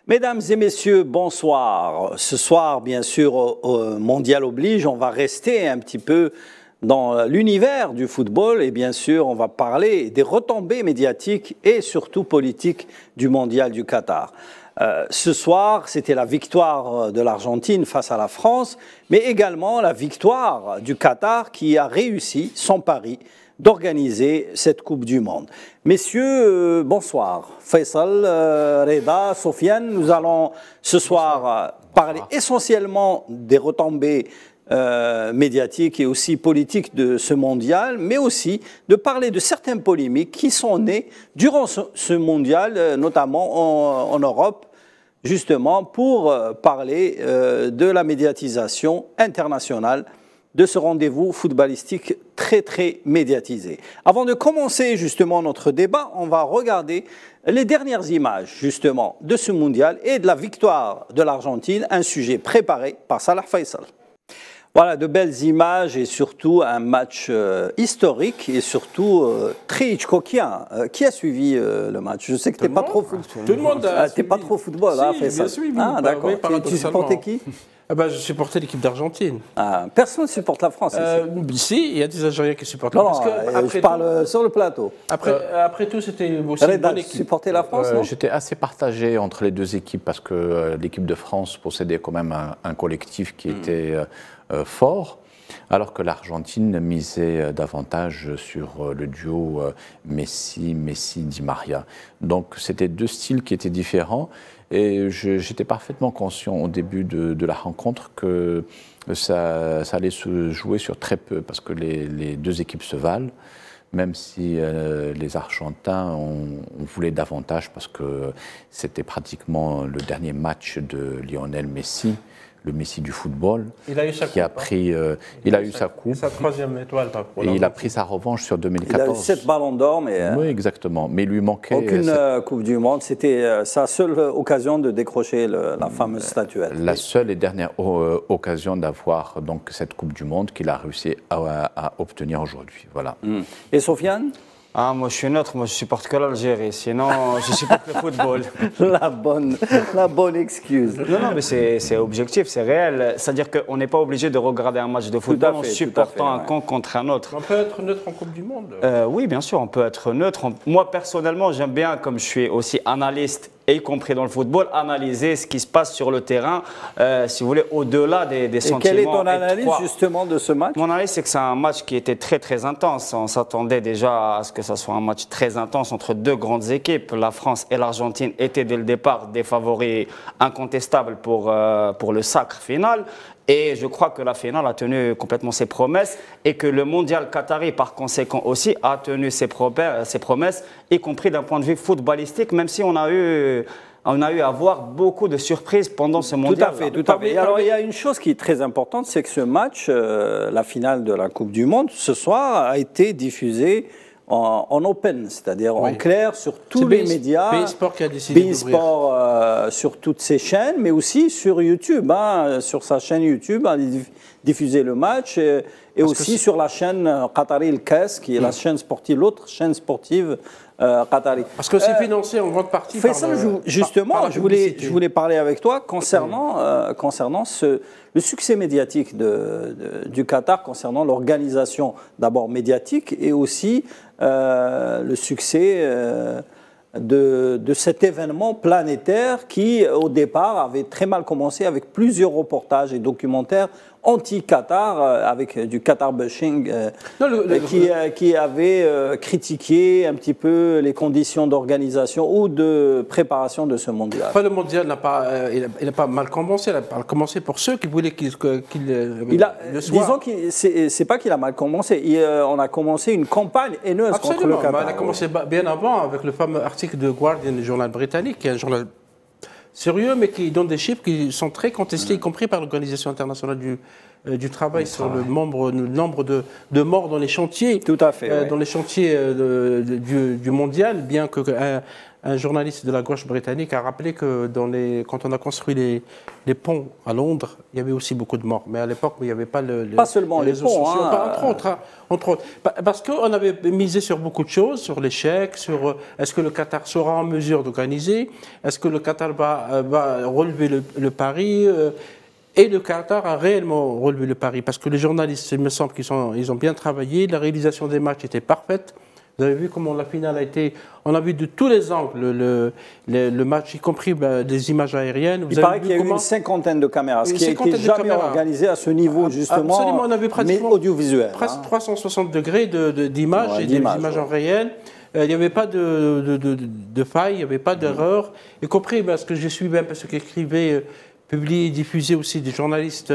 Mesdames et messieurs, bonsoir. Ce soir, bien sûr, au Mondial oblige, on va rester un petit peu dans l'univers du football et bien sûr, on va parler des retombées médiatiques et surtout politiques du Mondial du Qatar. Ce soir, c'était la victoire de l'Argentine face à la France, mais également la victoire du Qatar qui a réussi son pari d'organiser cette Coupe du Monde. Messieurs, bonsoir. Faisal, Reda, Sofiane, nous allons ce soir parler essentiellement des retombées médiatiques et aussi politiques de ce mondial, mais aussi de parler de certaines polémiques qui sont nées durant ce mondial, notamment en Europe, justement pour parler de la médiatisation internationale de ce rendez-vous footballistique très médiatisé. Avant de commencer justement notre débat, on va regarder les dernières images justement de ce mondial et de la victoire de l'Argentine, un sujet préparé par Salah Faisal. Voilà, de belles images et surtout un match historique et surtout très Hitchcockien. Qui a suivi le match? Je sais que tu n'es pas trop football. Tout le monde a T'es pas trop football, si, hein, Faisal. Ah, d'accord. Tu supportais qui? Je supportais l'équipe d'Argentine. Ah, personne ne supporte la France ici. Si, il y a des Algériens qui supportent la France. Je parle sur le plateau. Après tout, c'était aussi une bonne équipe. Tu supportais la France, non? J'étais assez partagé entre les deux équipes parce que l'équipe de France possédait quand même un collectif qui était fort, alors que l'Argentine misait davantage sur le duo Messi-Di Maria. Donc c'était deux styles qui étaient différents. Et j'étais parfaitement conscient au début de la rencontre que ça allait se jouer sur très peu, parce que les deux équipes se valent, même si les Argentins on voulait davantage, parce que c'était pratiquement le dernier match de Lionel Messi, le Messi du football, il a eu sa coupe, qui a pris, il a eu sa coupe, sa troisième étoile. Et il a pris sa revanche sur 2014. Il a eu 7 ballons d'or, mais oui, exactement. Mais il lui manquait aucune Coupe du Monde. C'était sa seule occasion de décrocher la fameuse statuette. La seule et dernière occasion d'avoir donc cette Coupe du Monde qu'il a réussi à obtenir aujourd'hui. Voilà. Et Sofiane? Moi je suis neutre, moi je supporte que l'Algérie, sinon je supporte le football. La bonne excuse. Non, mais c'est objectif, c'est réel. C'est-à-dire qu'on n'est pas obligé de regarder un match de football en supportant un camp contre un autre. On peut être neutre en Coupe du Monde. Oui, bien sûr, on peut être neutre. Moi personnellement, j'aime bien, comme je suis aussi analyste, y compris dans le football, analyser ce qui se passe sur le terrain, si vous voulez, au-delà des sentiments. Et quelle est ton analyse justement de ce match? Mon analyse, c'est que c'est un match qui était très intense. On s'attendait déjà à ce que ce soit un match très intense entre deux grandes équipes. La France et l'Argentine étaient dès le départ des favoris incontestables pour le sacre final. Et je crois que la finale a tenu complètement ses promesses et que le mondial qatari, par conséquent aussi, a tenu ses promesses, y compris d'un point de vue footballistique, même si on a eu à voir beaucoup de surprises pendant ce mondial. Tout à fait. Alors, il y a une chose qui est très importante, c'est que ce match, la finale de la Coupe du Monde, ce soir, a été diffusé en open, c'est-à-dire en clair sur tous les médias. BeIN Sport qui a décidé d'ouvrir. BeIN Sport sur toutes ses chaînes, mais aussi sur YouTube. Sur sa chaîne YouTube, a diffusé le match et aussi sur la chaîne Qatari El Kas, qui est la chaîne sportive, l'autre chaîne sportive qatari. Parce que c'est financé en grande partie justement, je voulais parler avec toi concernant le succès médiatique du Qatar, concernant l'organisation d'abord médiatique et aussi le succès de cet événement planétaire qui, au départ, avait très mal commencé avec plusieurs reportages et documentaires anti-Qatar, avec du Qatar bashing, qui avait critiqué un petit peu les conditions d'organisation ou de préparation de ce mondial. Le mondial n'a pas mal commencé, il a mal commencé pour ceux qui voulaient qu'il le soit. Disons que c'est pas qu'il a mal commencé, on a commencé une campagne haineuse contre le Qatar. On a commencé bien avant avec le fameux article de Guardian, le journal britannique, qui est un journal sérieux, mais qui donne des chiffres qui sont très contestés, y compris par l'Organisation internationale du travail, sur le nombre de morts dans les chantiers. Tout à fait. Dans les chantiers du mondial, bien que un journaliste de la gauche britannique a rappelé que quand on a construit les ponts à Londres, il y avait aussi beaucoup de morts. Mais à l'époque, il n'y avait pas pas seulement les réseaux ponts, sociaux, hein. entre autres. Parce qu'on avait misé sur beaucoup de choses, sur l'échec, sur est-ce que le Qatar sera en mesure d'organiser, est-ce que le Qatar va relever le pari. Et le Qatar a réellement relevé le pari, parce que les journalistes, il me semble qu'ils ont bien travaillé, la réalisation des matchs était parfaite. Vous avez vu comment la finale a été. On a vu de tous les angles le match, y compris des images aériennes. Il paraît qu'il y a eu une cinquantaine de caméras, ce qui n'a été jamais organisé à ce niveau, justement, absolument, on avait pratiquement mais audiovisuel. Presque 360 degrés d'images et des images en réel. Il n'y avait pas de faille, il n'y avait pas d'erreur, y compris parce que j'ai suivi un peu ce qu'écrivaient, publiés et diffusés aussi des journalistes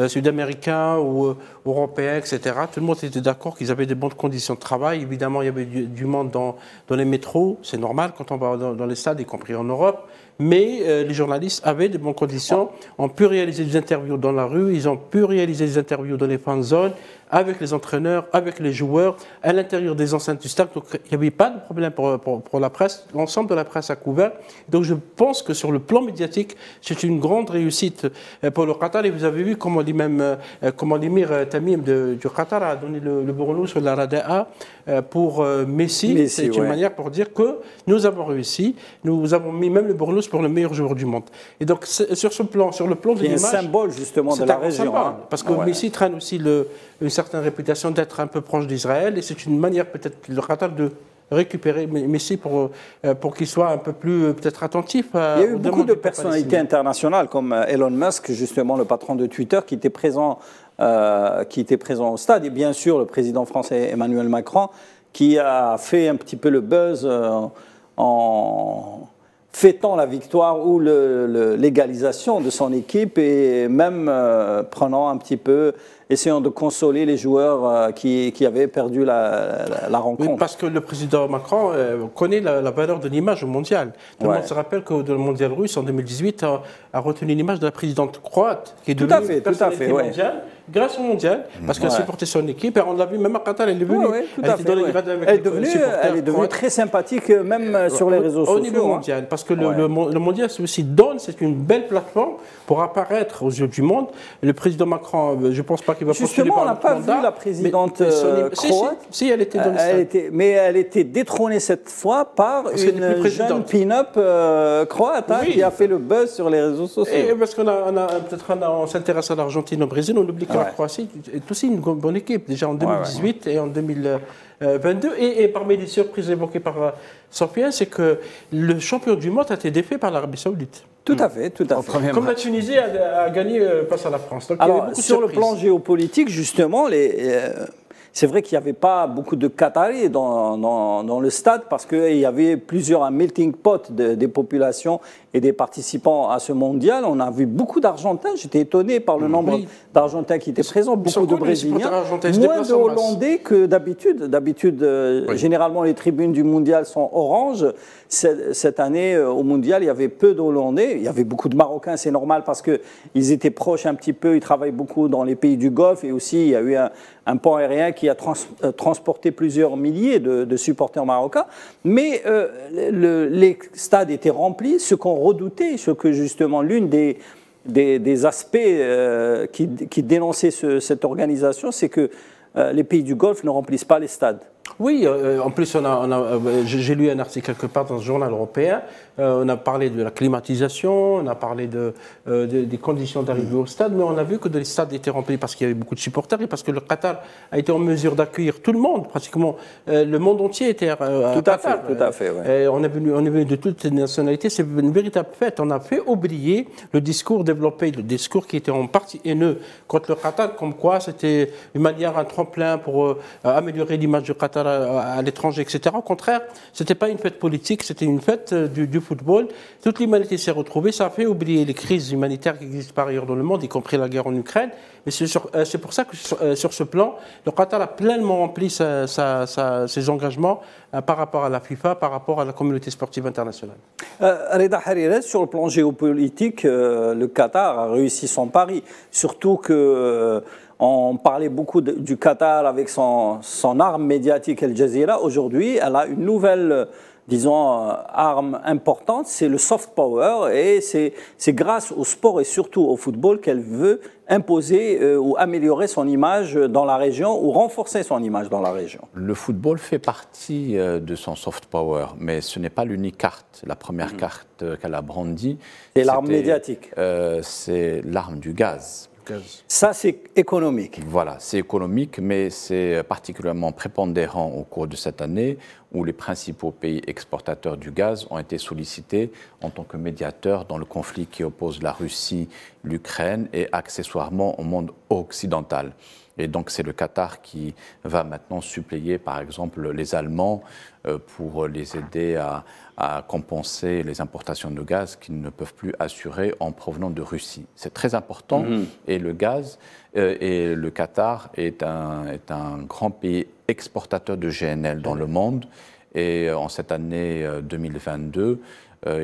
sud-américains ou européens, etc. Tout le monde était d'accord qu'ils avaient de bonnes conditions de travail. Évidemment, il y avait du monde dans les métros, c'est normal quand on va dans les stades, y compris en Europe. Mais les journalistes avaient de bonnes conditions, ont pu réaliser des interviews dans la rue, ils ont pu réaliser des interviews dans les fan zones, avec les entraîneurs, avec les joueurs, à l'intérieur des enceintes du stade. Donc il n'y avait pas de problème pour la presse. L'ensemble de la presse a couvert. Donc je pense que sur le plan médiatique, c'est une grande réussite pour le Qatar. Et vous avez vu comment l'Émir Tamim du Qatar a donné le bourreau sur la Rada'a pour Messi. C'est une manière pour dire que nous avons réussi. Nous avons mis même le bourreau pour le meilleur joueur du monde. Et donc sur le plan de l'image, c'est un symbole justement de la région. Parce que Messi traîne aussi une certaine réputation d'être un peu proche d'Israël, et c'est une manière peut-être le Qatar de récupérer Messi pour qu'il soit un peu plus peut-être attentif. Il y a eu beaucoup de personnalités internationales comme Elon Musk, justement le patron de Twitter, qui était présent au stade, et bien sûr le président français Emmanuel Macron, qui a fait un petit peu le buzz en fêtant la victoire ou l'égalisation de son équipe, et même prenant un petit peu, essayant de consoler les joueurs qui avaient perdu la rencontre. Oui, parce que le président Macron connaît la valeur de l'image mondiale. Tout le monde se rappelle que le mondial russe en 2018 a retenu l'image de la présidente croate, qui est devenue personnalité mondiale, grâce au mondial, parce qu'elle supportait son équipe. Et on l'a vu même à Qatar, elle est venue. Elle est devenue très sympathique, même sur les réseaux sociaux. Au niveau mondial, parce que le mondial, c'est aussi donne, c'est une belle plateforme pour apparaître aux yeux du monde. Le président Macron, je ne pense pas qu'il va postuler par on n'a pas vu la présidente croate. Si, elle était dans le stade. Mais elle était détrônée cette fois par une jeune pin-up croate qui a fait le buzz sur les réseaux sociaux. Et parce on s'intéresse à l'Argentine, au Brésil, on oublie que la Croatie est aussi une bonne équipe, déjà en 2018 et en 2022. Et parmi les surprises évoquées par Sofiane, c'est que le champion du monde a été défait par l'Arabie Saoudite. Tout à fait, tout à fait. Comme la Tunisie a gagné face à la France. Donc, alors, sur le plan géopolitique, justement, c'est vrai qu'il n'y avait pas beaucoup de Qataris dans le stade, parce qu'il y avait un melting pot des populations et des participants à ce mondial. On a vu beaucoup d'Argentins. J'étais étonné par le nombre d'Argentins qui étaient présents, beaucoup de Brésiliens, moins de Hollandais que d'habitude. D'habitude, généralement, les tribunes du mondial sont oranges. Cette année, au mondial, il y avait peu de Hollandais. Il y avait beaucoup de Marocains, c'est normal, parce qu'ils étaient proches un petit peu. Ils travaillent beaucoup dans les pays du Golfe. Et aussi, il y a eu un pont aérien qui a transporté plusieurs milliers de supporters marocains. Mais les stades étaient remplis. Ce qu'on redoutait, ce que justement l'une des aspects qui dénonçait cette organisation, c'est que les pays du Golfe ne remplissent pas les stades. Oui, en plus, j'ai lu un article quelque part dans un journal européen. On a parlé de la climatisation, on a parlé des conditions d'arrivée au stade, mais on a vu que les stades étaient remplis parce qu'il y avait beaucoup de supporters et parce que le Qatar a été en mesure d'accueillir tout le monde, pratiquement. Le monde entier était à Qatar. Tout à fait. Ouais. On est venu de toutes les nationalités. C'est une véritable fête. On a fait oublier le discours développé, le discours qui était en partie haineux contre le Qatar, comme quoi c'était une manière, un tremplin pour améliorer l'image du Qatar à l'étranger, etc. Au contraire, ce n'était pas une fête politique, c'était une fête du football. Toute l'humanité s'est retrouvée. Ça a fait oublier les crises humanitaires qui existent par ailleurs dans le monde, y compris la guerre en Ukraine. Mais c'est pour ça que sur ce plan, le Qatar a pleinement rempli ses engagements par rapport à la FIFA, par rapport à la communauté sportive internationale. Reda Harires, sur le plan géopolitique, le Qatar a réussi son pari. Surtout que on parlait beaucoup du Qatar avec son arme médiatique Al Jazeera. Aujourd'hui, elle a une nouvelle disons, arme importante, c'est le soft power, et c'est grâce au sport et surtout au football qu'elle veut imposer ou améliorer son image dans la région ou renforcer son image dans la région. Le football fait partie de son soft power, mais ce n'est pas l'unique carte. La première carte qu'elle a brandie, c'est l'arme médiatique. C'est l'arme du gaz. Ça, c'est économique. Voilà, c'est économique, mais c'est particulièrement prépondérant au cours de cette année où les principaux pays exportateurs du gaz ont été sollicités en tant que médiateurs dans le conflit qui oppose la Russie, l'Ukraine et accessoirement au monde occidental. Et donc c'est le Qatar qui va maintenant suppléer par exemple les Allemands pour les aider à compenser les importations de gaz qu'ils ne peuvent plus assurer en provenant de Russie. C'est très important et le gaz et le Qatar est un grand pays exportateur de GNL dans le monde et en cette année 2022,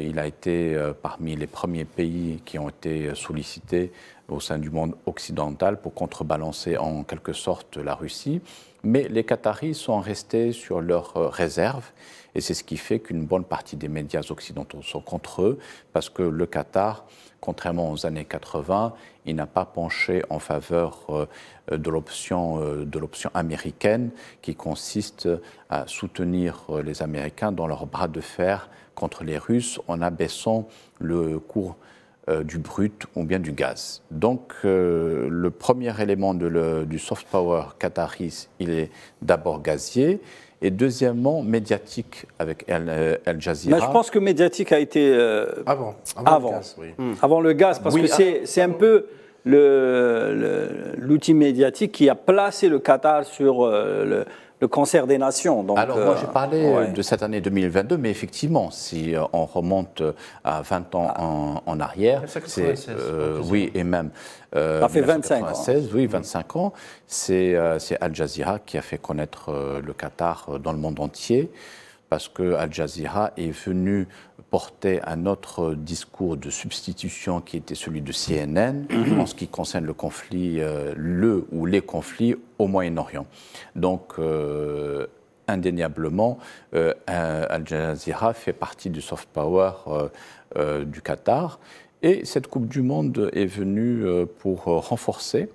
il a été parmi les premiers pays qui ont été sollicités au sein du monde occidental pour contrebalancer en quelque sorte la Russie. Mais les Qataris sont restés sur leurs réserves et c'est ce qui fait qu'une bonne partie des médias occidentaux sont contre eux parce que le Qatar, contrairement aux années 80, il n'a pas penché en faveur de l'option américaine qui consiste à soutenir les Américains dans leur bras de fer contre les Russes en abaissant le cours du brut ou bien du gaz. Donc le premier élément du soft power qatari, il est d'abord gazier et deuxièmement médiatique avec Al Jazeera. Mais je pense que médiatique a été avant le gaz, oui. Avant le gaz, parce que c'est un peu l'outil médiatique qui a placé le Qatar sur le concert des nations. Donc, alors moi j'ai parlé de cette année 2022, mais effectivement, si on remonte à 20 ans en arrière, c'est oui, et même ça fait 25 ans. Oui, 25 ans, c'est Al Jazeera qui a fait connaître le Qatar dans le monde entier, parce que Al Jazeera est venu porter un autre discours de substitution qui était celui de CNN en ce qui concerne le conflit, ou les conflits au Moyen-Orient. Donc, indéniablement, Al Jazeera fait partie du soft power du Qatar. Et cette Coupe du Monde est venue pour renforcer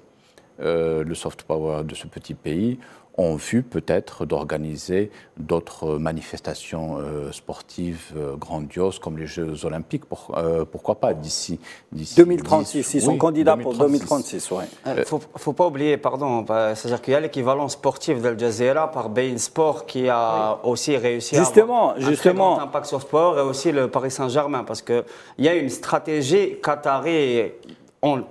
le soft power de ce petit pays en vue peut-être d'organiser d'autres manifestations sportives grandioses comme les Jeux Olympiques, pourquoi pas d'ici 2036, ils sont candidats pour 2036, oui. Faut pas oublier, pardon, c'est-à-dire qu'il y a l'équivalent sportif d'Al Jazeera par Bein Sport qui a aussi réussi à avoir un très grand impact soft power et aussi le Paris Saint-Germain parce qu'il y a une stratégie qatari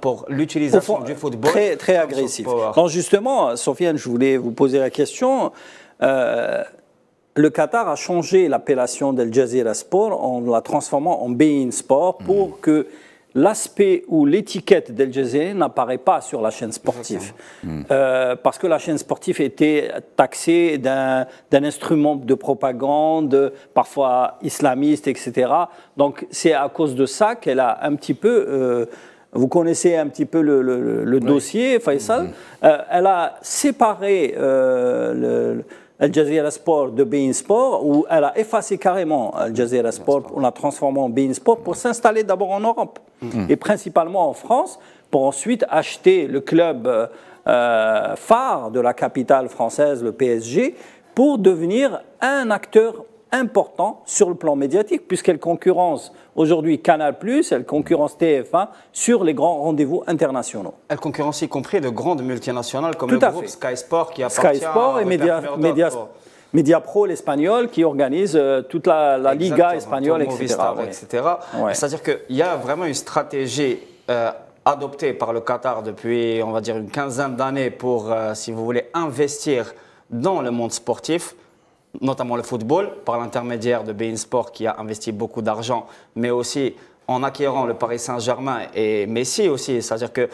pour l'utilisation du football. Très agressif. Donc justement, Sofiane, je voulais vous poser la question. Le Qatar a changé l'appellation d'Al Jazeera Sport en la transformant en Bein Sport pour que l'aspect ou l'étiquette d'Al Jazeera n'apparaît pas sur la chaîne sportive. Parce que la chaîne sportive était taxée d'un instrument de propagande, parfois islamiste, etc. Donc c'est à cause de ça qu'elle a un petit peu... vous connaissez un petit peu le dossier, Faisal. Elle a séparé Al Jazeera Sport de Bein Sport, où elle a effacé carrément Al Jazeera Sport, on l'a transformé en Bein Sport pour s'installer d'abord en Europe et principalement en France, pour ensuite acheter le club phare de la capitale française, le PSG, pour devenir un acteur important sur le plan médiatique, puisqu'elle concurrence aujourd'hui Canal+, elle concurrence TF1 sur les grands rendez-vous internationaux. Elle concurrence y compris de grandes multinationales comme le groupe Sky Sport qui appartient Sport et Mediapro, l'espagnol, qui organise toute la Liga espagnole, etc. Ouais. C'est-à-dire qu'il y a vraiment une stratégie adoptée par le Qatar depuis, on va dire, une quinzaine d'années pour, si vous voulez, investir dans le monde sportif, notamment le football, par l'intermédiaire de Bein Sport qui a investi beaucoup d'argent, mais aussi en acquérant le Paris Saint-Germain et Messi aussi. C'est-à-dire que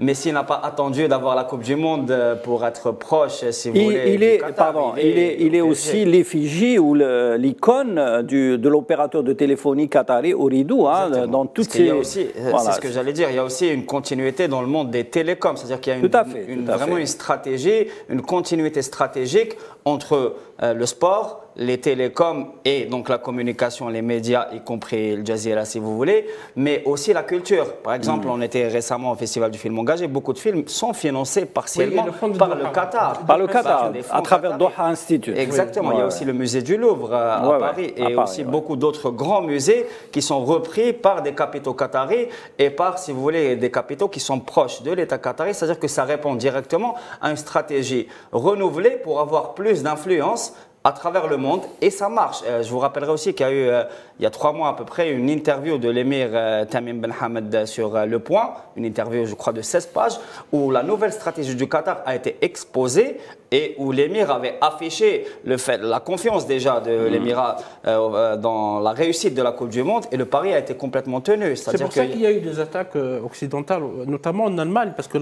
Messi n'a pas attendu d'avoir la Coupe du Monde pour être proche, si vous voulez, du Qatar. Il est aussi l'effigie ou l'icône de l'opérateur de téléphonie qatari Ooredoo, dans toutes ces... C'est ce que j'allais dire, il y a aussi une continuité dans le monde des télécoms, c'est-à-dire qu'il y a vraiment une stratégie, une continuité stratégique entre le sport, les télécoms et donc la communication, les médias, y compris le Jazeera si vous voulez, mais aussi la culture. Par exemple, on était récemment au Festival du film engagé, beaucoup de films sont financés partiellement par le Qatar. Par le Qatar, à travers Doha Institute. Exactement, il y a aussi le musée du Louvre à Paris et aussi beaucoup d'autres grands musées qui sont repris par des capitaux qataris et par, si vous voulez, des capitaux qui sont proches de l'État qatari, c'est-à-dire que ça répond directement à une stratégie renouvelée pour avoir plus d'influence à travers le monde et ça marche. Je vous rappellerai aussi qu'il y a eu, il y a 3 mois à peu près, une interview de l'émir Tamim Ben Hamad sur Le Point, une interview je crois de 16 pages, où la nouvelle stratégie du Qatar a été exposée et où l'émir avait affiché la confiance déjà de l'émirat dans la réussite de la Coupe du Monde et le pari a été complètement tenu. C'est pour ça qu'il y a eu des attaques occidentales, notamment en Allemagne, parce que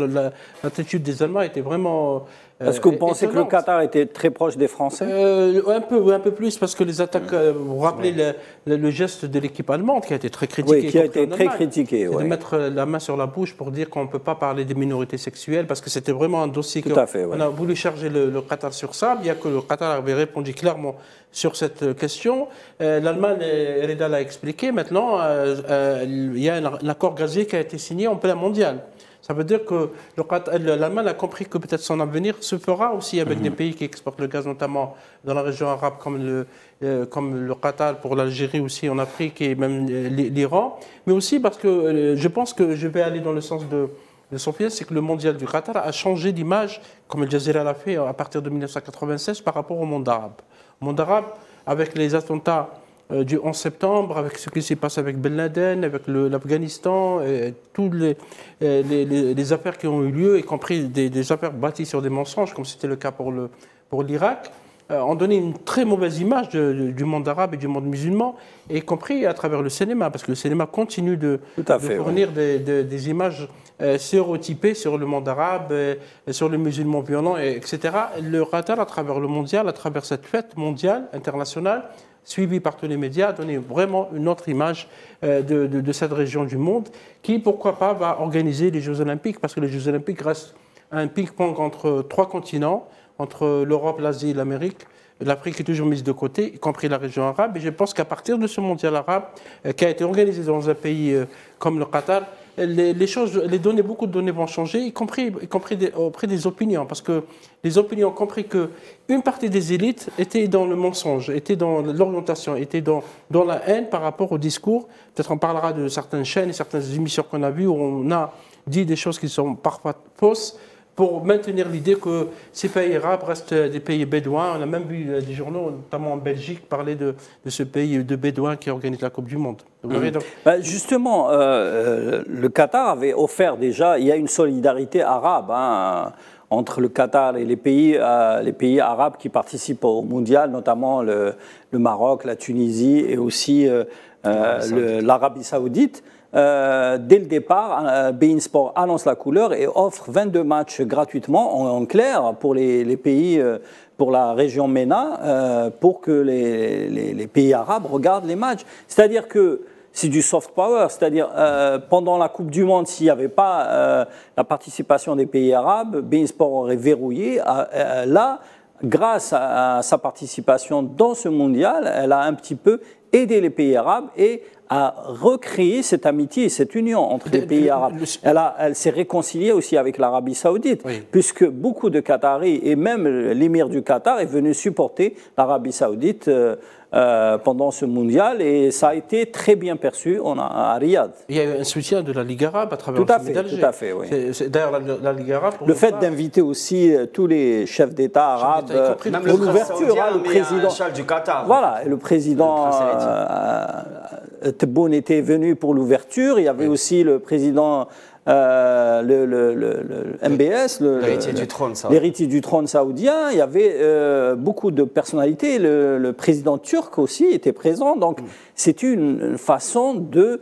l'attitude des Allemands était vraiment... Est-ce que vous pensez que le Qatar était très proche des Français? Un peu plus, parce que les attaques, vous vous rappelez le geste de l'équipe allemande qui a été très critiqué. Oui, qui a été très critiqué. De mettre la main sur la bouche pour dire qu'on ne peut pas parler des minorités sexuelles, parce que c'était vraiment un dossier on a voulu charger le Qatar sur ça, bien que le Qatar avait répondu clairement sur cette question. L'Allemagne, Reda l'a expliqué, maintenant, il y a un accord gazier qui a été signé en plein mondial. Ça veut dire que l'Allemagne a compris que peut-être son avenir se fera aussi avec des pays qui exportent le gaz, notamment dans la région arabe comme le Qatar, pour l'Algérie aussi en Afrique et même l'Iran. Mais aussi parce que je pense que je vais aller dans le sens de Sofiane, c'est que le mondial du Qatar a changé d'image, comme le Jazeera l'a fait à partir de 1996, par rapport au monde arabe. Le monde arabe, avec les attentats du 11 septembre, avec ce qui s'est passé avec Ben Laden, avec l'Afghanistan, toutes les affaires qui ont eu lieu, y compris des affaires bâties sur des mensonges, comme c'était le cas pour l'Irak, ont donné une très mauvaise image du monde arabe et du monde musulman, y compris à travers le cinéma, parce que le cinéma continue de fournir des images stéréotypées sur le monde arabe, sur les musulmans violents, etc. Le Qatar, à travers le mondial, à travers cette fête mondiale, internationale, suivi par tous les médias, a donné vraiment une autre image de cette région du monde qui, pourquoi pas, va organiser les Jeux Olympiques, parce que les Jeux Olympiques restent un ping-pong entre 3 continents, entre l'Europe, l'Asie et l'Amérique. L'Afrique est toujours mise de côté, y compris la région arabe. Et je pense qu'à partir de ce mondial arabe, qui a été organisé dans un pays comme le Qatar, beaucoup de données vont changer, y compris auprès des opinions, parce que les opinions ont compris qu'une partie des élites était dans le mensonge, était dans l'orientation, était dans la haine par rapport au discours. Peut-être on parlera de certaines chaînes et certaines émissions qu'on a vues où on a dit des choses qui sont parfois fausses, pour maintenir l'idée que ces pays arabes restent des pays bédouins. On a même vu des journaux, notamment en Belgique, parler de ce pays de bédouins qui organise la Coupe du Monde. Donc... Justement, le Qatar avait offert déjà, il y a une solidarité arabe entre le Qatar et les pays arabes qui participent au mondial, notamment le Maroc, la Tunisie et aussi l'Arabie saoudite. Dès le départ, beIN Sport annonce la couleur et offre 22 matchs gratuitement en clair pour les pays, pour la région MENA, pour que les pays arabes regardent les matchs. C'est-à-dire que c'est du soft power, c'est-à-dire pendant la Coupe du Monde, s'il n'y avait pas la participation des pays arabes, beIN Sport aurait verrouillé. Là, grâce à sa participation dans ce mondial, elle a un petit peu aidé les pays arabes et à recréer cette amitié et cette union entre les pays arabes. Elle s'est réconciliée aussi avec l'Arabie saoudite, puisque beaucoup de Qataris, et même l'émir du Qatar, est venu supporter l'Arabie saoudite pendant ce mondial, et ça a été très bien perçu à Riyad. Il y a eu un soutien de la Ligue arabe à travers d'Alger. Tout à fait, oui. D'ailleurs, la Ligue arabe... Le fait d'inviter aussi tous les chefs d'État arabes pour l'ouverture, le président du Qatar. Voilà, le président Tebboune était venu pour l'ouverture. Il y avait aussi le président, le MBS, l'héritier du trône saoudien. Il y avait beaucoup de personnalités. Le président turc aussi était présent. Donc, c'est une façon de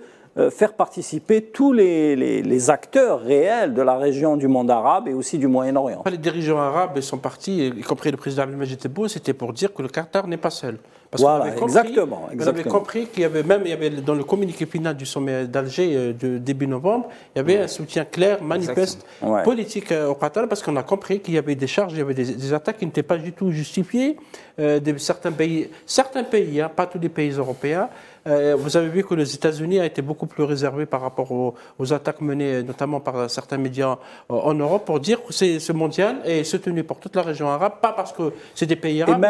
faire participer tous les acteurs réels de la région du monde arabe et aussi du Moyen-Orient. Les dirigeants arabes sont partis, y compris le président Abdelmadjid Tebboune, c'était pour dire que le Qatar n'est pas seul. Parce voilà, exactement. On avait compris qu'il y avait même, dans le communiqué final du sommet d'Alger de début novembre, il y avait un soutien clair, manifeste, politique au Qatar, parce qu'on a compris qu'il y avait des charges, il y avait des attaques qui n'étaient pas du tout justifiées de certains pays, hein, pas tous les pays européens. Vous avez vu que les États-Unis ont été beaucoup plus réservés par rapport aux attaques menées notamment par certains médias en Europe pour dire que ce mondial est soutenu par toute la région arabe, pas parce que c'est des pays arabes,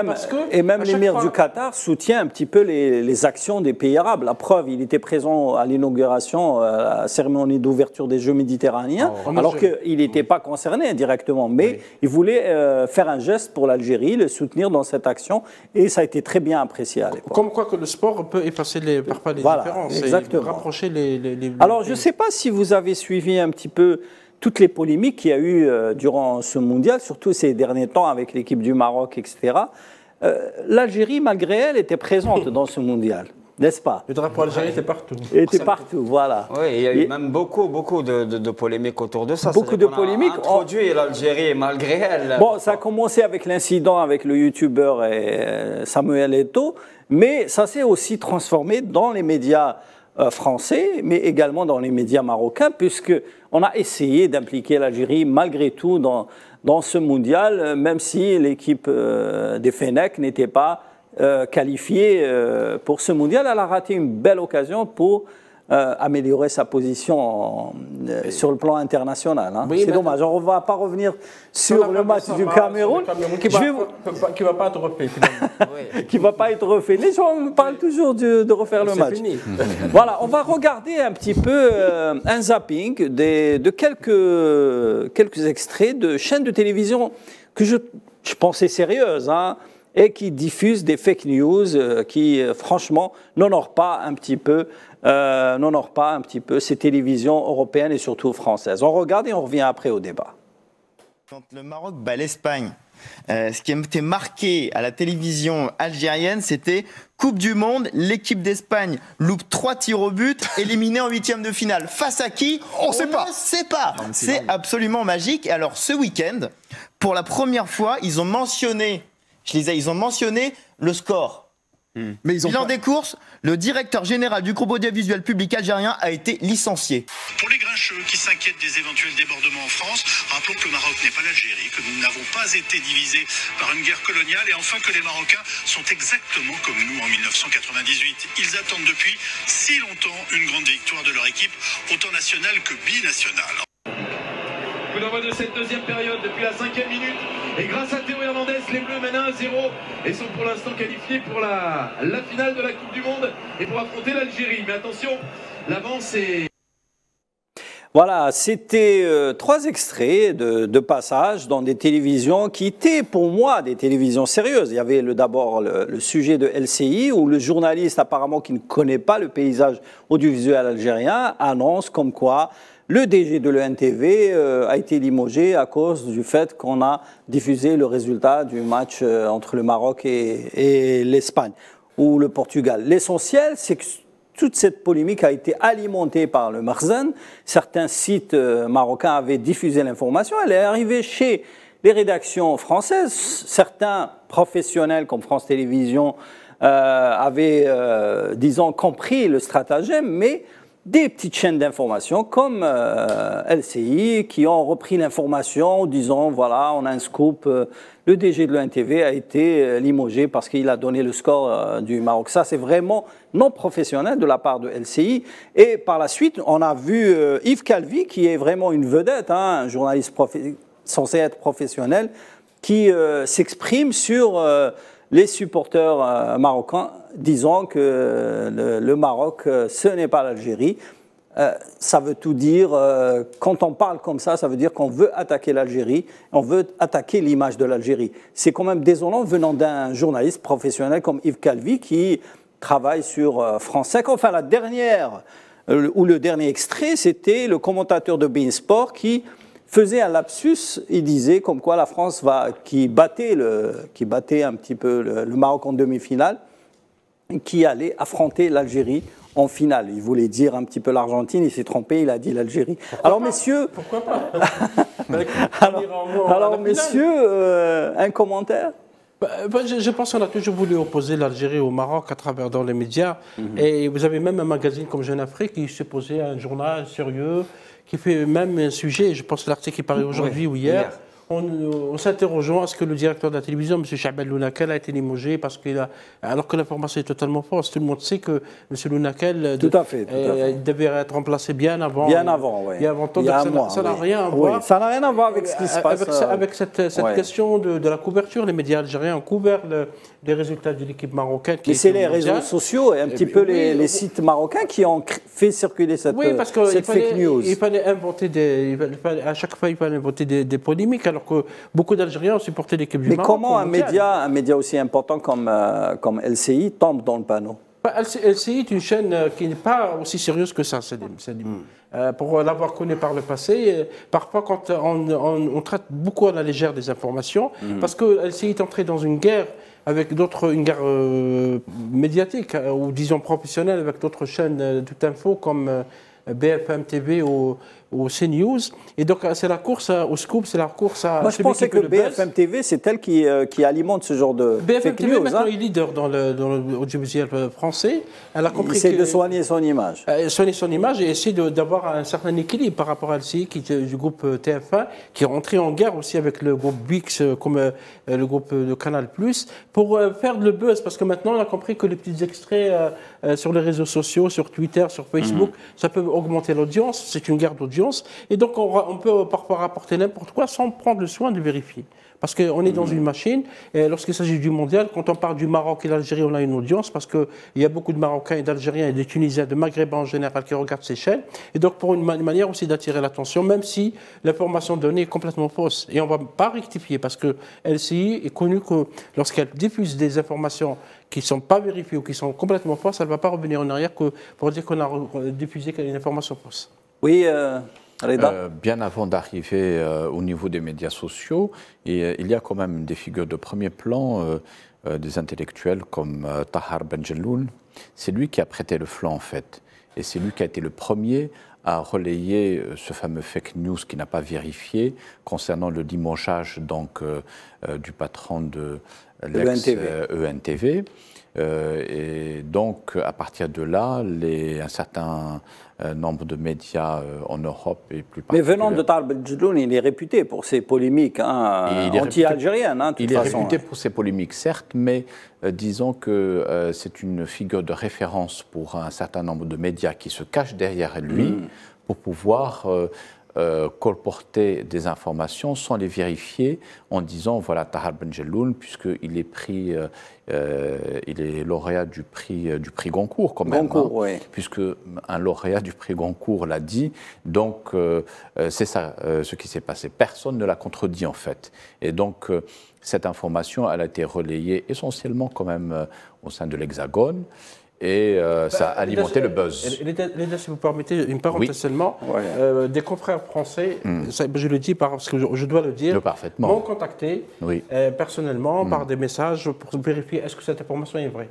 et même l'émir du Qatar soutient un petit peu les actions des pays arabes. La preuve, il était présent à l'inauguration, à la cérémonie d'ouverture des Jeux méditerranéens, alors qu'il n'était pas concerné directement, mais il voulait faire un geste pour l'Algérie, le soutenir dans cette action, et ça a été très bien apprécié à l'époque. Comme quoi que le sport peut effacer les différences exactement. et rapprocher les Alors, je ne sais pas si vous avez suivi un petit peu toutes les polémiques qu'il y a eu durant ce mondial, surtout ces derniers temps avec l'équipe du Maroc, etc. L'Algérie, malgré elle, était présente dans ce mondial, n'est-ce pas? Le drapeau algérien était partout. Il était partout, voilà. Oui, il y a eu même beaucoup de polémiques autour de ça. Beaucoup de polémiques. On a introduit l'Algérie malgré elle. Bon, ça a commencé avec l'incident avec le youtubeur Samuel Eto'o, mais ça s'est aussi transformé dans les médias français, mais également dans les médias marocains, puisqu'on a essayé d'impliquer l'Algérie malgré tout dans ce mondial, même si l'équipe des Fennecs n'était pas qualifiée pour ce mondial. Elle a raté une belle occasion pour améliorer sa position sur le plan international. Hein. Oui, c'est dommage. On ne va pas revenir sur le match du Cameroun. Qui ne va pas être refait, finalement. Qui ne va pas être refait. Les gens parlent toujours de refaire le match. Fini. Voilà, on va regarder un petit peu un zapping de quelques extraits de chaînes de télévision que je pensais sérieuses, hein, et qui diffusent des fake news qui, franchement, n'honorent pas un petit peu ces télévisions européennes et surtout françaises. On regarde et on revient après au débat. Quand le Maroc bat l'Espagne, ce qui était marqué à la télévision algérienne, c'était Coupe du Monde, l'équipe d'Espagne loupe 3 tirs au but, éliminée en 8e de finale. Face à qui? On ne sait pas. C'est absolument magique. Et alors, ce week-end, pour la première fois, ils ont mentionné le score. Mais bilan des courses, le directeur général du groupe audiovisuel public algérien a été licencié. Pour les grincheux qui s'inquiètent des éventuels débordements en France, rappelons que le Maroc n'est pas l'Algérie, que nous n'avons pas été divisés par une guerre coloniale et enfin que les Marocains sont exactement comme nous en 1998. Ils attendent depuis si longtemps une grande victoire de leur équipe, autant nationale que binationale. Coup d'envoi de cette deuxième période depuis la 5e minute. Et grâce à Théo Hernandez, les Bleus mènent 1-0 et sont pour l'instant qualifiés pour la finale de la Coupe du Monde et pour affronter l'Algérie. Mais attention, l'avance est... Voilà, c'était 3 extraits de passages dans des télévisions qui étaient pour moi des télévisions sérieuses. Il y avait d'abord le sujet de LCI où le journaliste apparemment qui ne connaît pas le paysage audiovisuel algérien annonce comme quoi le DG de l'ENTV a été limogé à cause du fait qu'on a diffusé le résultat du match entre le Maroc et l'Espagne ou le Portugal. L'essentiel, c'est que toute cette polémique a été alimentée par le Marzen. Certains sites marocains avaient diffusé l'information. Elle est arrivée chez les rédactions françaises. Certains professionnels comme France Télévisions avaient, disons, compris le stratagème, mais des petites chaînes d'information comme LCI qui ont repris l'information en disant voilà, on a un scoop, le DG de l'ENTV a été limogé parce qu'il a donné le score du Maroc. Ça, c'est vraiment non professionnel de la part de LCI. Et par la suite, on a vu Yves Calvi, qui est vraiment une vedette, hein, un journaliste censé être professionnel, qui s'exprime sur les supporters marocains, disant que le Maroc, ce n'est pas l'Algérie. Ça veut tout dire. Quand on parle comme ça veut dire qu'on veut attaquer l'Algérie, on veut attaquer l'image de l'Algérie. C'est quand même désolant venant d'un journaliste professionnel comme Yves Calvi qui travaille sur France 5. Enfin, la dernière, ou le dernier extrait, c'était le commentateur de beIN Sport qui faisait un lapsus. Il disait comme quoi la France qui battait un petit peu le Maroc en demi-finale, qui allait affronter l'Algérie en finale. Il voulait dire un petit peu l'Argentine, il s'est trompé, il a dit l'Algérie. Alors, messieurs... Pourquoi pas alors, messieurs, un commentaire? Je pense qu'on a toujours voulu opposer l'Algérie au Maroc à travers dans les médias. Et vous avez même un magazine comme Jeune Afrique qui s'est posé un journal sérieux, qui fait même un sujet, je pense que l'article qui paraît aujourd'hui ou hier. On s'interrogeant à ce que le directeur de la télévision, M. Chahbal Lounakel, a été limogé parce alors que l'information est totalement fausse. Tout le monde sait que M. Lounakel devait être remplacé bien avant. Bien avant, oui. Ça n'a rien à voir. Ça n'a rien à voir avec ce qui se passe. Avec cette question de la couverture, les médias algériens ont couvert les résultats de l'équipe marocaine. Mais c'est les réseaux sociaux et un petit peu les sites marocains qui ont fait circuler cette fake news. Il fallait inventer à chaque fois, il fallait inventer des polémiques. Alors que beaucoup d'Algériens ont supporté l'équipe du Maroc. Mais comment un média aussi important comme LCI tombe dans le panneau? LCI est une chaîne qui n'est pas aussi sérieuse que ça, Salim. Pour l'avoir connu par le passé, parfois quand on traite beaucoup à la légère des informations, parce que LCI est entré dans une guerre avec une guerre médiatique, ou disons professionnelle, avec d'autres chaînes tout info comme BFM TV ou CNews. Et donc, c'est la course au scoop, c'est la course à... Moi, je pensais que BFM TV, c'est elle qui alimente ce genre de BFM fake TV, news. maintenant, est leader dans l'audiovisuel français. Elle a compris essaie de soigner son image. Soigner son image et essayer d'avoir un certain équilibre par rapport à LCI, du groupe TF1, qui est rentré en guerre aussi avec le groupe BIX, comme le groupe de Canal+, pour faire le buzz. Parce que maintenant, on a compris que les petits extraits sur les réseaux sociaux, sur Twitter, sur Facebook, ça peut augmenter l'audience. C'est une guerre d'audience. Et donc, on peut parfois rapporter n'importe quoi sans prendre le soin de vérifier. Parce qu'on est dans une machine, et lorsqu'il s'agit du mondial, quand on parle du Maroc et de l'Algérie, on a une audience, parce qu'il y a beaucoup de Marocains et d'Algériens et de Tunisiens, de Maghrébins en général, qui regardent ces chaînes. Et donc, pour une manière aussi d'attirer l'attention, même si l'information donnée est complètement fausse. Et on ne va pas rectifier, parce que LCI est connue que lorsqu'elle diffuse des informations qui ne sont pas vérifiées ou qui sont complètement fausses, elle ne va pas revenir en arrière pour dire qu'on a diffusé une information fausse. Oui, bien avant d'arriver au niveau des médias sociaux, il y a quand même des figures de premier plan, des intellectuels comme Tahar Benjelloun. C'est lui qui a prêté le flanc en fait. Et c'est lui qui a été le premier à relayer ce fameux fake news qui n'a pas vérifié concernant le limogeage donc, du patron de l'ex-ENTV. Et donc, à partir de là, un certain nombre de médias en Europe et plus particulièrement... Mais venant de Tahar Benjelloun, il est réputé pour ses polémiques anti-algériennes. Il est réputé pour ses polémiques, certes, mais disons que c'est une figure de référence pour un certain nombre de médias qui se cachent derrière lui pour pouvoir... colporter des informations sans les vérifier en disant voilà Tahar Benjelloun puisqu'il est il est lauréat du prix Goncourt quand même, puisque un lauréat du prix Goncourt l'a dit, donc c'est ça ce qui s'est passé. Personne ne l'a contredit en fait, et donc cette information elle a été relayée essentiellement quand même au sein de l'Hexagone. Et ça a alimenté le buzz. Léda, si vous permettez, une parenthèse seulement. Des confrères français, ça, je le dis parce que je dois le dire, m'ont contacté personnellement par des messages pour vérifier est-ce que cette information est vraie.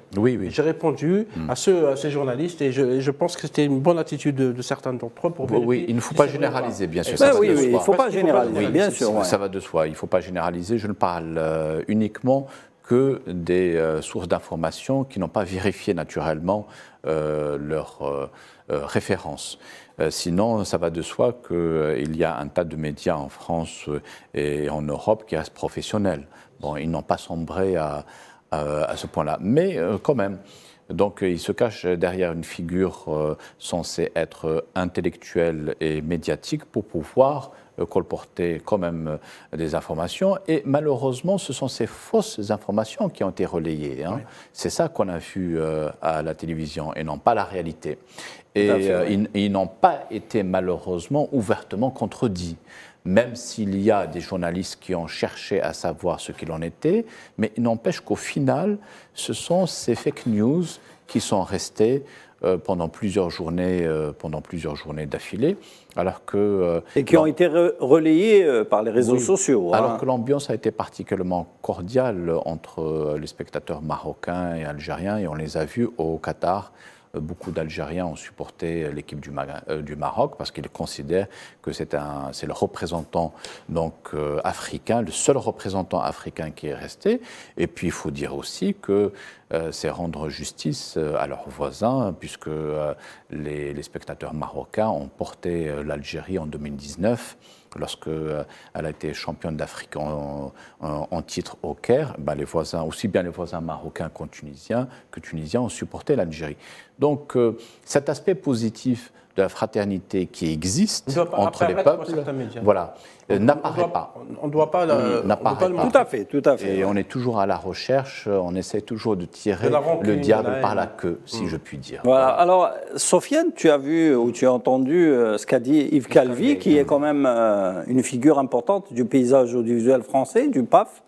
J'ai répondu à ces journalistes et je pense que c'était une bonne attitude de certains d'entre eux pour vérifier. Oui, il ne faut pas généraliser, bien sûr. Il ne faut pas généraliser, bien sûr. Ça va de soi, il ne faut pas généraliser. Je ne parle uniquement que des sources d'informations qui n'ont pas vérifié naturellement leurs références. Sinon, ça va de soi qu'il y a un tas de médias en France et en Europe qui restent professionnels. Bon, ils n'ont pas sombré à ce point-là, mais quand même. Donc, il se cache derrière une figure censée être intellectuelle et médiatique pour pouvoir colporter quand même des informations. Et malheureusement, ce sont ces fausses informations qui ont été relayées. C'est ça qu'on a vu à la télévision et non pas la réalité. Et ils n'ont pas été malheureusement ouvertement contredits. Même s'il y a des journalistes qui ont cherché à savoir ce qu'il en était, mais il n'empêche qu'au final, ce sont ces fake news qui sont restés pendant plusieurs journées d'affilée, alors que et qui ont été relayés par les réseaux sociaux. Alors que l'ambiance a été particulièrement cordiale entre les spectateurs marocains et algériens, et on les a vus au Qatar beaucoup d'Algériens ont supporté l'équipe du Maroc parce qu'ils considèrent que c'est le représentant donc, africain, le seul représentant africain qui est resté. Et puis il faut dire aussi que c'est rendre justice à leurs voisins, puisque les spectateurs marocains ont porté l'Algérie en 2019, lorsqu'elle a été championne d'Afrique en titre au Caire. Les voisins, aussi bien les voisins marocains que tunisiens ont supporté l'Algérie. Donc cet aspect positif de la fraternité qui existe entre les peuples, voilà, n'apparaît pas. On ne doit pas n'apparaît pas. Tout à fait, tout à fait. Et on est toujours à la recherche, on essaie toujours de tirer le diable par la queue, si je puis dire. Voilà. Alors, Sofiane, tu as vu ou tu as entendu ce qu'a dit Yves Calvi, qui est quand même une figure importante du paysage audiovisuel français, du PAF.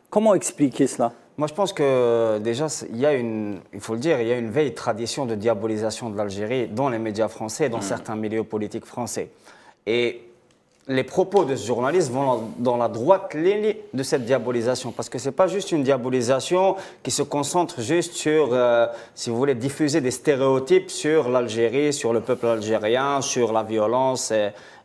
Comment expliquer cela ? Moi, je pense que déjà, il faut le dire, il y a une vieille tradition de diabolisation de l'Algérie dans les médias français et dans certains milieux politiques français. Et les propos de ce journaliste vont dans la droite ligne de cette diabolisation. Parce que ce n'est pas juste une diabolisation qui se concentre juste sur, si vous voulez, diffuser des stéréotypes sur l'Algérie, sur le peuple algérien, sur la violence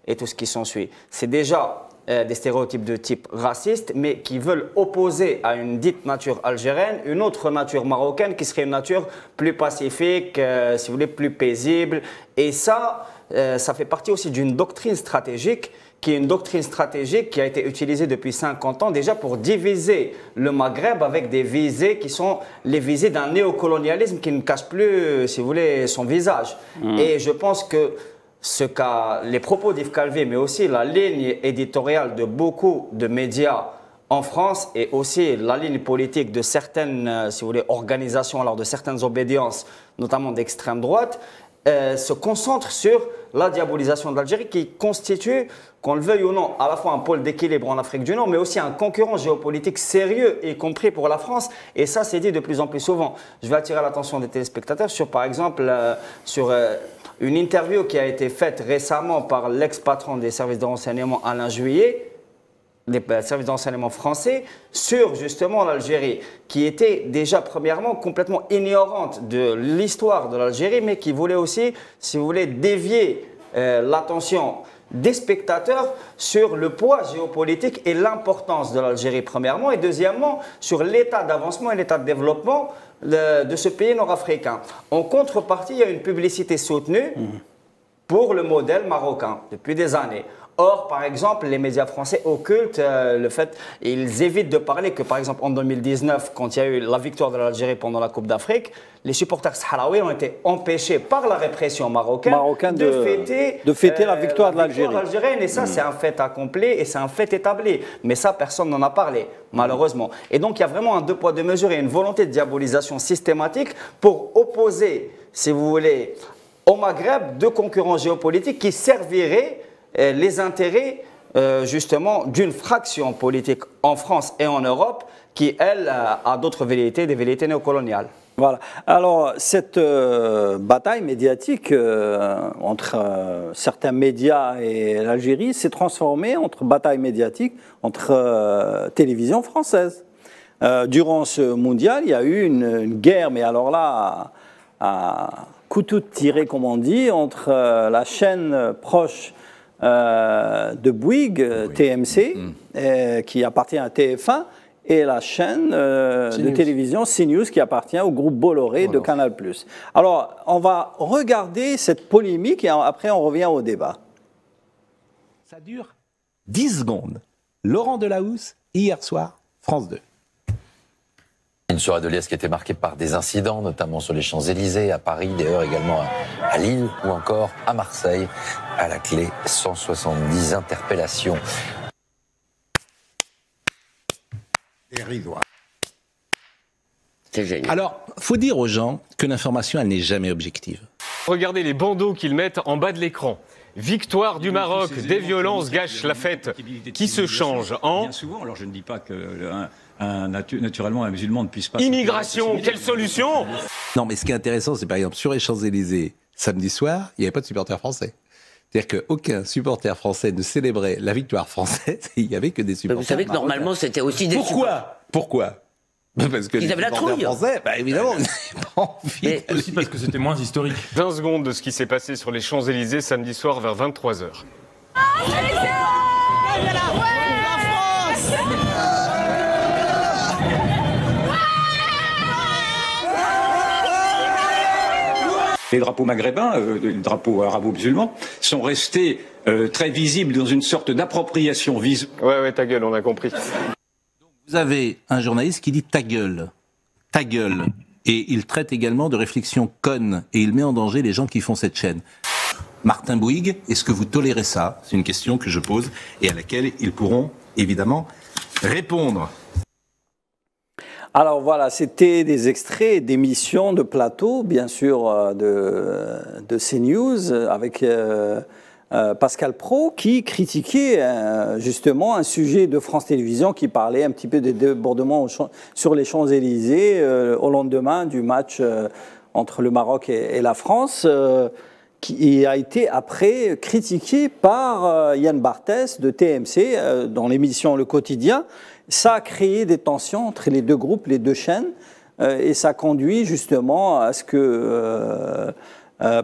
et tout ce qui s'ensuit. C'est déjà des stéréotypes de type raciste, mais qui veulent opposer à une dite nature algérienne une autre nature marocaine qui serait une nature plus pacifique, si vous voulez, plus paisible. Et ça fait partie aussi d'une doctrine stratégique qui est une doctrine stratégique qui a été utilisée depuis 50 ans déjà pour diviser le Maghreb avec des visées qui sont les visées d'un néocolonialisme qui ne cache plus, si vous voulez, son visage. Et je pense que les propos d'Yves Calvi, mais aussi la ligne éditoriale de beaucoup de médias en France et aussi la ligne politique de certaines, si vous voulez, organisations, alors de certaines obédiences, notamment d'extrême droite, se concentre sur la diabolisation de l'Algérie qui constitue, qu'on le veuille ou non, à la fois un pôle d'équilibre en Afrique du Nord, mais aussi un concurrent géopolitique sérieux, y compris pour la France. Et ça, c'est dit de plus en plus souvent. Je vais attirer l'attention des téléspectateurs sur, par exemple, une interview qui a été faite récemment par l'ex-patron des services de renseignement Alain Juillet, des services d'enseignement français, sur justement l'Algérie, qui était déjà premièrement complètement ignorante de l'histoire de l'Algérie, mais qui voulait aussi, si vous voulez, dévier l'attention des spectateurs sur le poids géopolitique et l'importance de l'Algérie premièrement, et deuxièmement sur l'état d'avancement et l'état de développement de ce pays nord-africain. En contrepartie, il y a une publicité soutenue pour le modèle marocain depuis des années. Or, par exemple, les médias français occultent le fait, ils évitent de parler que, par exemple, en 2019, quand il y a eu la victoire de l'Algérie pendant la Coupe d'Afrique, les supporters sahraouis ont été empêchés par la répression marocaine de fêter la victoire de l'Algérie. Et ça, c'est un fait accompli et c'est un fait établi. Mais ça, personne n'en a parlé, malheureusement. Et donc, il y a vraiment un deux poids, deux mesures et une volonté de diabolisation systématique pour opposer, si vous voulez, au Maghreb, deux concurrents géopolitiques qui serviraient les intérêts justement d'une fraction politique en France et en Europe qui, elle, a d'autres velléités, des velléités néocoloniales. Voilà. Alors, cette bataille médiatique entre certains médias et l'Algérie s'est transformée entre bataille médiatique entre télévision française. Durant ce mondial, il y a eu une guerre, mais alors là, à couteau tiré, comme on dit, entre la chaîne proche de Bouygues, TMC, qui appartient à TF1, et la chaîne de télévision CNews qui appartient au groupe Bolloré de Canal+. Alors, on va regarder cette polémique et après on revient au débat. Ça dure 10 secondes. Laurent Delahousse, hier soir, France 2. Une soirée de liesse qui était marquée par des incidents, notamment sur les Champs-Élysées, à Paris, d'ailleurs également à Lille ou encore à Marseille. À la clé, 170 interpellations. C'est génial. Alors, faut dire aux gens que l'information, elle n'est jamais objective. Regardez les bandeaux qu'ils mettent en bas de l'écran. Victoire du Maroc, des violences gâchent la fête, qui se change en... Bien souvent, alors je ne dis pas que naturellement un musulman ne puisse pas... Immigration, quelle solution? Non, mais ce qui est intéressant, c'est par exemple sur les Champs-Élysées, samedi soir, il n'y avait pas de supporters français. C'est-à-dire qu'aucun supporter français ne célébrait la victoire française, il n'y avait que des supporters Vous savez que normalement, c'était aussi des Pourquoi Parce que Ils les avaient la supporters trouille. français, bah, évidemment, vous n'avez pas envie. Aussi parce que c'était moins historique. 20 secondes de ce qui s'est passé sur les Champs-Élysées samedi soir vers 23h. Les drapeaux maghrébins, les drapeaux arabo-musulmans, sont restés très visibles dans une sorte d'appropriation visuelle. Ouais, ta gueule, on a compris. Vous avez un journaliste qui dit ta gueule, et il traite également de réflexion conne, et il met en danger les gens qui font cette chaîne. Martin Bouygues, est-ce que vous tolérez ça? C'est une question que je pose et à laquelle ils pourront évidemment répondre. Alors voilà, c'était des extraits d'émissions de plateau, bien sûr, de CNews, avec Pascal Praud, qui critiquait justement un sujet de France Télévisions qui parlait un petit peu des débordements sur les Champs-Élysées au lendemain du match entre le Maroc et la France, qui a été après critiqué par Yann Barthès de TMC dans l'émission Le Quotidien. Ça a créé des tensions entre les deux groupes, les deux chaînes, et ça conduit justement à ce que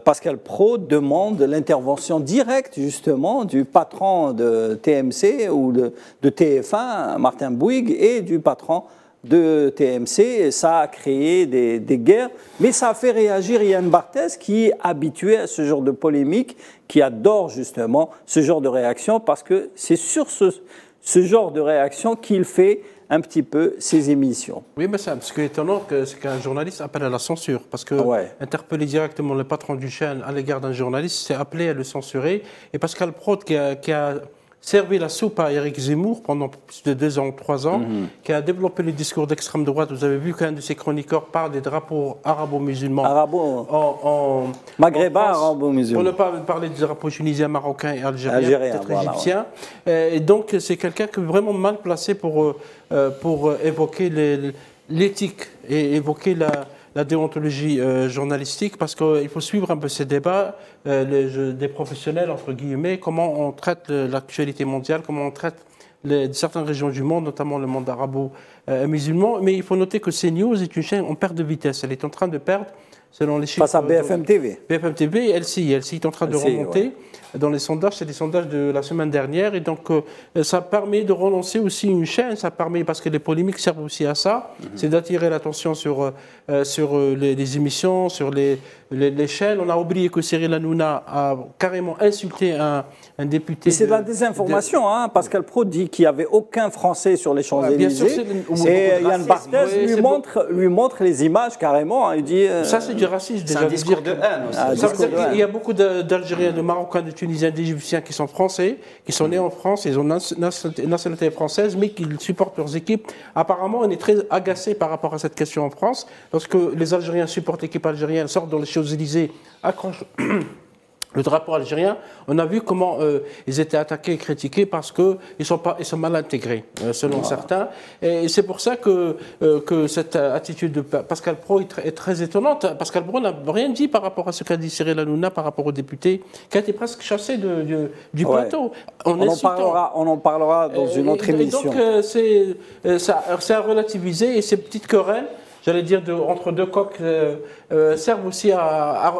Pascal Praud demande l'intervention directe justement du patron de TMC ou de TF1, Martin Bouygues, et du patron de TMC. Et ça a créé des guerres, mais ça a fait réagir Yann Barthès, qui est habitué à ce genre de polémique, qui adore justement ce genre de réaction, parce que c'est sur ce genre de réaction qu'il fait un petit peu ses émissions. Oui, mais c'est ce qui est étonnant, c'est qu'un journaliste appelle à la censure. Parce que interpeller directement le patron du chaîne à l'égard d'un journaliste, c'est appeler à le censurer. Et Pascal Praud, qui a servi la soupe à Éric Zemmour pendant plus de 2 ans, 3 ans, qui a développé le discours d'extrême droite. Vous avez vu qu'un de ses chroniqueurs parle des drapeaux arabo-musulmans. Maghrébins, arabo-musulmans. Pour ne pas parler des drapeaux tunisiens, marocains et algériens, peut-être égyptiens. Et donc, c'est quelqu'un qui est vraiment mal placé pour évoquer l'éthique et évoquer la déontologie journalistique, parce qu'il faut suivre un peu ces débats des professionnels, entre guillemets, comment on traite l'actualité mondiale, comment on traite certaines régions du monde, notamment le monde arabo-musulman. Mais il faut noter que CNews est une chaîne en perte de vitesse. Elle est en train de perdre, selon les chiffres... Face à BFM TV. BFM TV, LCI est en train de remonter. Dans les sondages, c'est des sondages de la semaine dernière, et donc ça permet de relancer aussi une chaîne, ça permet, parce que les polémiques servent aussi à ça, c'est d'attirer l'attention sur les émissions, sur les chaînes. On a oublié que Cyril Hanouna a carrément insulté un député. Et c'est de la désinformation, Pascal Praud dit qu'il n'y avait aucun Français sur les Champs-Élysées, et Yann Barthès lui montre les images carrément, il dit... ça c'est du racisme déjà. C'est un discours de haine aussi. Ça veut dire qu'il y a beaucoup d'Algériens, de Marocains, de Tunisiens, d'Égyptiens qui sont français, qui sont nés en France, ils ont une nationalité française, mais qui supportent leurs équipes. Apparemment, on est très agacé par rapport à cette question en France. Lorsque les Algériens supportent l'équipe algérienne, sortent dans les Champs-Élysées, accrochent le drapeau algérien, on a vu comment ils étaient attaqués et critiqués parce qu'ils sont mal intégrés, selon certains. Et c'est pour ça que cette attitude de Pascal Praud est très étonnante. Pascal Praud n'a rien dit par rapport à ce qu'a dit Cyril Hanouna par rapport au député, qui a été presque chassé du plateau. On en parlera dans une autre émission. Et donc, c'est à relativiser, et ces petites querelles, j'allais dire, entre deux coqs, servent aussi à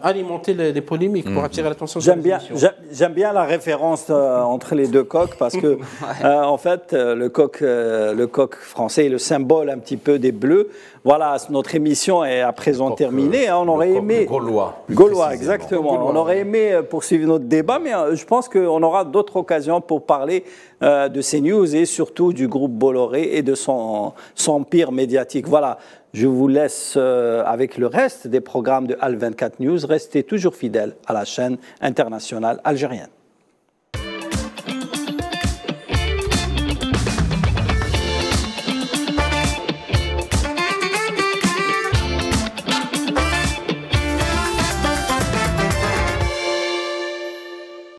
alimenter les polémiques pour attirer l'attention sur les émissions. J'aime bien la référence entre les deux coqs, parce que en fait, le coq français est le symbole un petit peu des Bleus. Voilà, notre émission est à présent terminée. On aurait aimé... Gaulois, exactement. On aurait aimé poursuivre notre débat, mais je pense qu'on aura d'autres occasions pour parler de CNews et surtout du groupe Bolloré et de son empire médiatique. Voilà, je vous laisse avec le reste des programmes de Al 24 News. Restez toujours fidèles à la chaîne internationale algérienne.